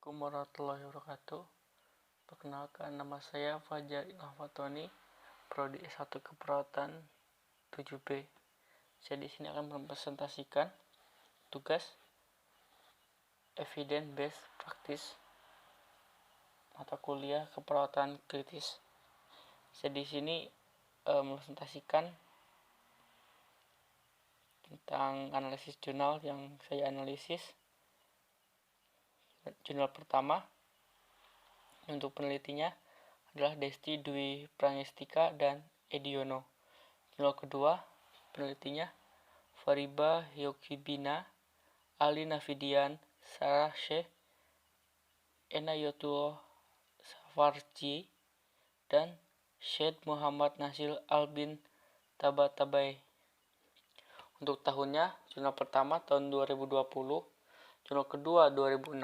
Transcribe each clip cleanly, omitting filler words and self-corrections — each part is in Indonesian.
Assalamualaikum warahmatullahi wabarakatuh. Perkenalkan, nama saya Fajar Ilham, Prodi S1 Keperawatan 7B. Saya di sini akan mempresentasikan tugas Evidence Based Practice mata kuliah keperawatan kritis. Saya di sini mempresentasikan tentang analisis jurnal yang saya analisis. Jurnal pertama untuk penelitinya adalah Desti Dwi Prangestika dan Ediono. Jurnal kedua penelitinya Fariba Yokibina, Ali Nafidian, Sarah Sheikh, Enayotullah Safarji, dan Syed Muhammad Nasil Albin Tabatabai. Untuk tahunnya, jurnal pertama tahun 2020, jurnal kedua 2016.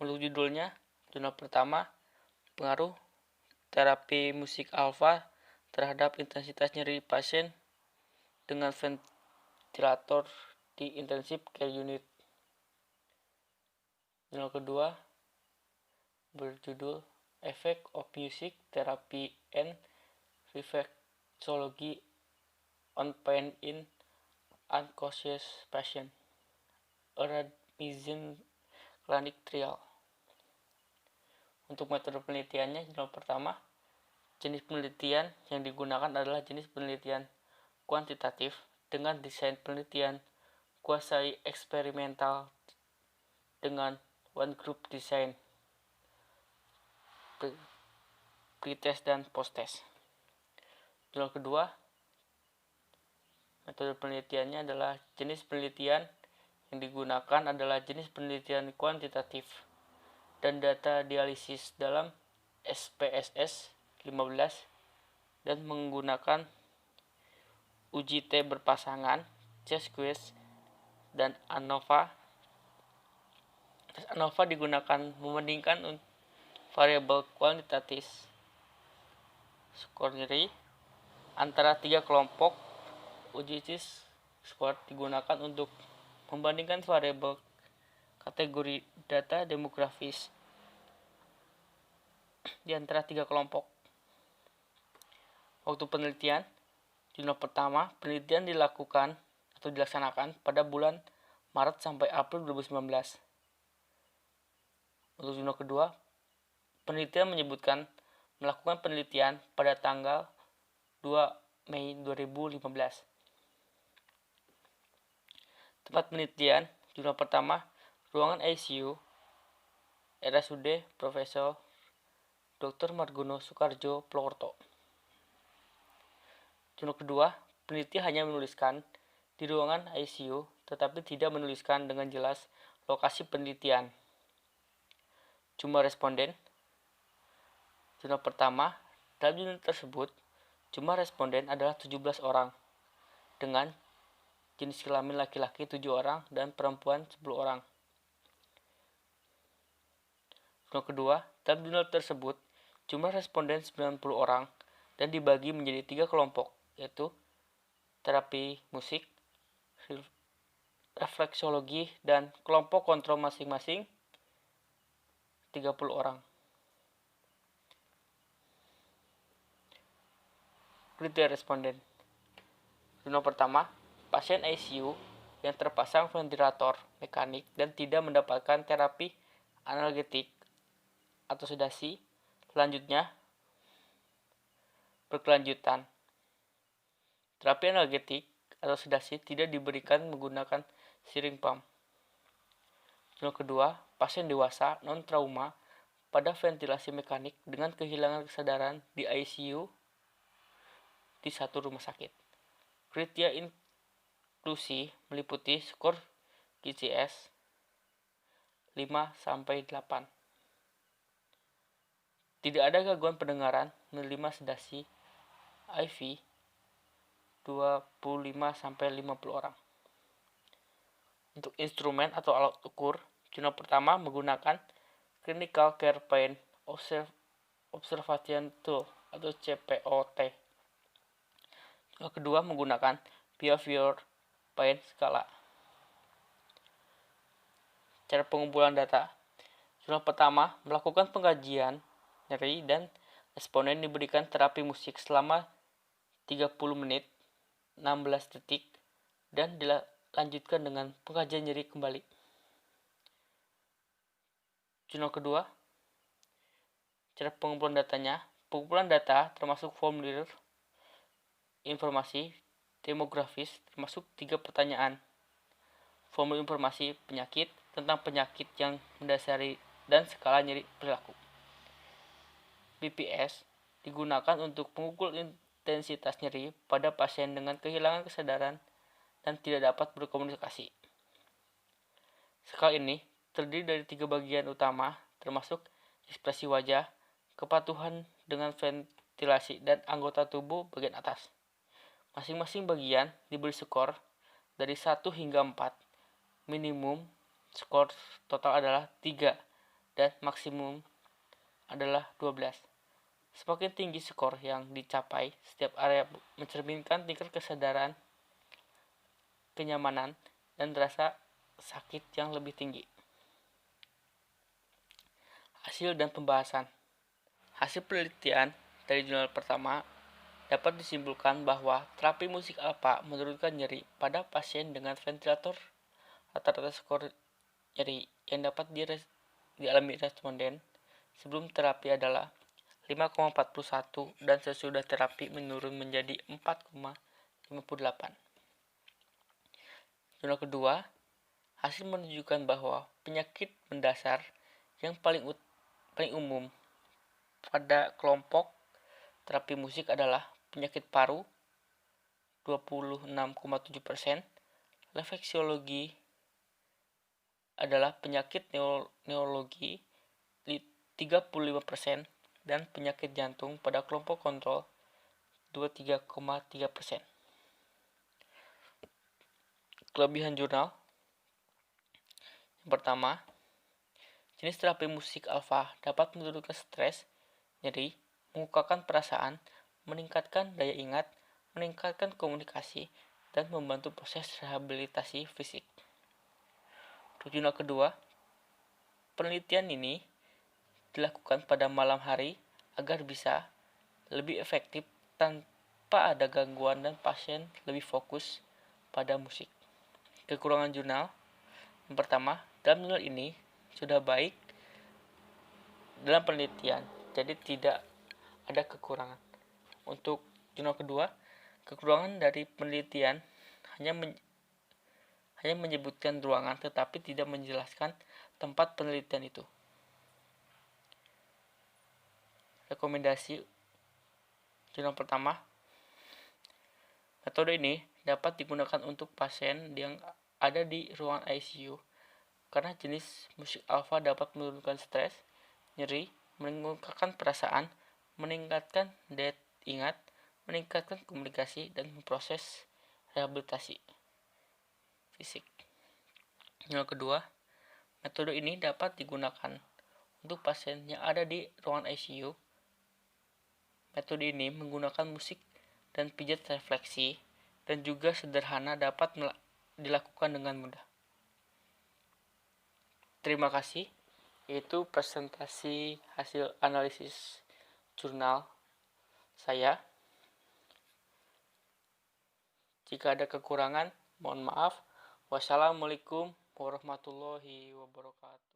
Untuk judulnya, jurnal pertama, pengaruh terapi musik alfa terhadap intensitas nyeri pasien dengan ventilator di intensive care unit. Jurnal kedua berjudul Effect of Music Therapy and Reflexology on Pain in Unconscious Patient, a randomized clinic trial. Untuk metode penelitiannya, jurnal pertama, jenis penelitian yang digunakan adalah jenis penelitian kuantitatif dengan desain penelitian quasi eksperimental dengan one group design, pre-test dan post-test. Jurnal kedua, metode penelitiannya adalah jenis penelitian yang digunakan adalah jenis penelitian kuantitatif dan data dialisis dalam SPSS 15 dan menggunakan uji T berpasangan, chest quiz, dan ANOVA. ANOVA digunakan membandingkan variabel kuantitatif skor nyeri antara tiga kelompok. Uji T-squared digunakan untuk membandingkan variabel kategori data demografis di antara tiga kelompok. Waktu penelitian, jurnal pertama, penelitian dilaksanakan pada bulan Maret sampai April 2019. Untuk jurnal kedua, penelitian menyebutkan melakukan penelitian pada tanggal 2 Mei 2015. Tempat penelitian, jurnal pertama, ruangan ICU, RSUD Profesor Dr. Margono Soekarjo, Purwokerto. Jurnal kedua, peneliti hanya menuliskan di ruangan ICU, tetapi tidak menuliskan dengan jelas lokasi penelitian. Jumlah responden. Jurnal pertama, dalam jurnal tersebut, jumlah responden adalah 17 orang, dengan jenis kelamin laki-laki 7 orang dan perempuan 10 orang. Jurnal kedua, dalam jurnal tersebut, jumlah responden 90 orang dan dibagi menjadi 3 kelompok, yaitu terapi musik, refleksologi, dan kelompok kontrol masing-masing 30 orang. Kriteria responden. Jurnal pertama, pasien ICU yang terpasang ventilator mekanik dan tidak mendapatkan terapi analgetik atau sedasi. Selanjutnya, berkelanjutan. Terapi analgetik atau sedasi tidak diberikan menggunakan syring pump. Jurnal kedua, pasien dewasa non-trauma pada ventilasi mekanik dengan kehilangan kesadaran di ICU di satu rumah sakit. Kriteria inklusi meliputi skor QCS 5-8. Tidak ada gangguan pendengaran, menerima sedasi IV 25-50 orang. Untuk instrumen atau alat ukur, jurnal pertama menggunakan Clinical Care Pain Observation Tool atau CPOT. Jurnal kedua menggunakan Behavior Pain Scala. Cara pengumpulan data. Jurnal pertama melakukan pengkajian nyeri dan responden diberikan terapi musik selama 30 menit, 16 detik, dan dilanjutkan dengan pengkajian nyeri kembali. Jurnal kedua, cara pengumpulan datanya. Pengumpulan data termasuk formulir informasi demografis termasuk 3 pertanyaan. Formulir informasi penyakit tentang penyakit yang mendasari dan skala nyeri perilaku. BPS digunakan untuk mengukur intensitas nyeri pada pasien dengan kehilangan kesadaran dan tidak dapat berkomunikasi. Skala ini terdiri dari 3 bagian utama, termasuk ekspresi wajah, kepatuhan dengan ventilasi, dan anggota tubuh bagian atas. Masing-masing bagian diberi skor dari 1 hingga 4. Minimum skor total adalah 3 dan maksimum adalah 12. Semakin tinggi skor yang dicapai, setiap area mencerminkan tingkat kesadaran, kenyamanan, dan rasa sakit yang lebih tinggi. Hasil dan pembahasan. Hasil penelitian dari jurnal pertama dapat disimpulkan bahwa terapi musik alfa menurunkan nyeri pada pasien dengan ventilator. Rata-rata skor nyeri yang dapat dialami responden sebelum terapi adalah 5,41 dan sesudah terapi menurun menjadi 4,58. Jurnal kedua, hasil menunjukkan bahwa penyakit mendasar yang paling umum pada kelompok terapi musik adalah penyakit paru 26,7%, refleksiologi adalah penyakit neurologi 35%, dan penyakit jantung pada kelompok kontrol 23,3%. Kelebihan jurnal. Yang pertama, jenis terapi musik alfa dapat menurunkan stres, nyeri, mengungkapkan perasaan, meningkatkan daya ingat, meningkatkan komunikasi, dan membantu proses rehabilitasi fisik. Jurnal kedua, penelitian ini dilakukan pada malam hari agar bisa lebih efektif tanpa ada gangguan dan pasien lebih fokus pada musik. Kekurangan jurnal. Yang pertama, dalam jurnal ini sudah baik dalam penelitian, jadi tidak ada kekurangan. Untuk jurnal kedua, kekurangan dari penelitian hanya menyebutkan ruangan tetapi tidak menjelaskan tempat penelitian itu. Rekomendasi jurnal pertama, metode ini dapat digunakan untuk pasien yang ada di ruangan ICU karena jenis musik alfa dapat menurunkan stres, nyeri, mengungkapkan perasaan, meningkatkan daya ingat, meningkatkan komunikasi, dan memproses rehabilitasi fisik. Yang kedua, metode ini dapat digunakan untuk pasien yang ada di ruangan ICU. Metode ini menggunakan musik dan pijat refleksi dan juga sederhana dapat dilakukan dengan mudah. Terima kasih. Itu presentasi hasil analisis jurnal saya. Jika ada kekurangan, mohon maaf. Wassalamualaikum warahmatullahi wabarakatuh.